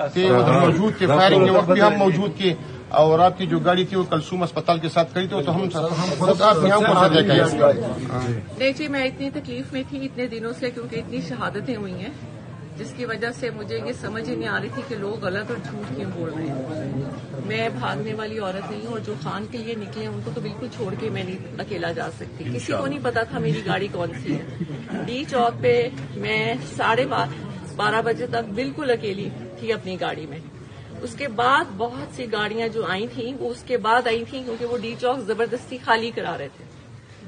تھے ادھر موجود تھے، فائرنگ کے وقت بھی ہم موجود تھے، اور آپ کی جو گاڑی تھی وہ کلثوم اسپتال کے ساتھ کھڑی تھی، تو ہم خود آپ یہاں کو نہ دیکھا۔ نہیں جی، میں اتنی تکلیف میں تھی اتنے دنوں سے، کیونکہ اتنی شہادتیں ہوئی ہیں جس کی وجہ سے مجھے یہ سمجھ ہی نہیں آ رہی تھی کہ لوگ غلط اور جھوٹ کیوں بول رہے ہیں۔ میں بھاگنے والی عورت نہیں ہوں، اور جو خان کے لیے نکلے ہیں ان کو تو بالکل چھوڑ کے میں نہیں اکیلا جا سکتی۔ کسی کو نہیں پتا تھا میری گاڑی کون سی ہے۔ ڈی چوک پہ میں 12:30 بجے تک بالکل اکیلی تھی اپنی گاڑی میں۔ اس کے بعد بہت سی گاڑیاں جو آئی تھیں وہ اس کے بعد آئی تھیں، کیونکہ وہ ڈی چوک زبردستی خالی کرا رہے تھے۔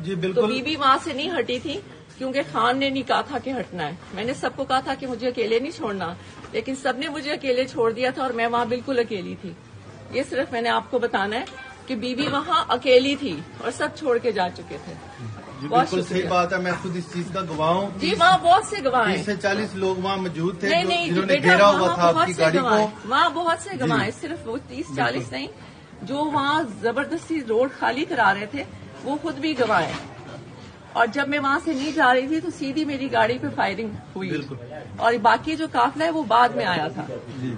جی بالکل، تو بی بی وہاں سے نہیں ہٹی تھی، کیونکہ خان نے نہیں کہا تھا کہ ہٹنا ہے۔ میں نے سب کو کہا تھا کہ مجھے اکیلے نہیں چھوڑنا، لیکن سب نے مجھے اکیلے چھوڑ دیا تھا، اور میں وہاں بالکل اکیلی تھی۔ یہ صرف میں نے آپ کو بتانا ہے کہ بی بی وہاں اکیلی تھی اور سب چھوڑ کے جا چکے تھے۔ جی بالکل صحیح بات ہے، میں خود اس چیز کا گواہ ہوں۔ جی وہاں بہت سے گواہ ہیں، 30 سے 40 لوگ وہاں موجود تھے نہیں جنہوں نے بیٹا، گھیرا ہوا وہاں تھا آپ بہت کی سے گاڑی گواہ کو۔ ہیں، وہاں بہت سے گواہ ہیں، صرف وہ 30-40 نہیں، جو وہاں زبردستی روڈ خالی کرا رہے تھے وہ خود بھی گواہ ہیں۔ اور جب میں وہاں سے نہیں جا رہی تھی تو سیدھی میری گاڑی پہ فائرنگ ہوئی، اور باقی جو قافلہ ہے وہ بعد میں آیا تھا۔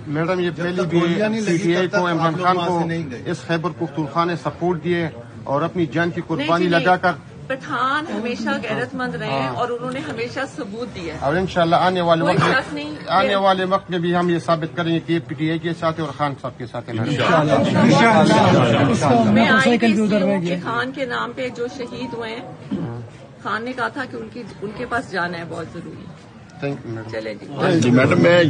میڈم یہ پہلی بھی پی ٹی آئی کو، عمران خان کو اس خیبر پختونخوا نے سپورٹ دیے اور اپنی جان کی قربانی لگا کر۔ پٹھان ہمیشہ غیرت مند رہے ہیں اور انہوں نے ہمیشہ ثبوت دیا، اور انشاءاللہ آنے آنے والے وقت میں بھی ہم یہ ثابت کریں گے کہ پی ٹی آئی کے ساتھ اور خان صاحب کے ساتھ۔ میں آئی تھی اس لیے ہوں کہ خان کے نام پہ جو شہید ہوئے ہیں، خان نے کہا تھا کہ ان کے پاس جانا ہے بہت ضروری۔ Thank you madam. چلے جی میڈم میں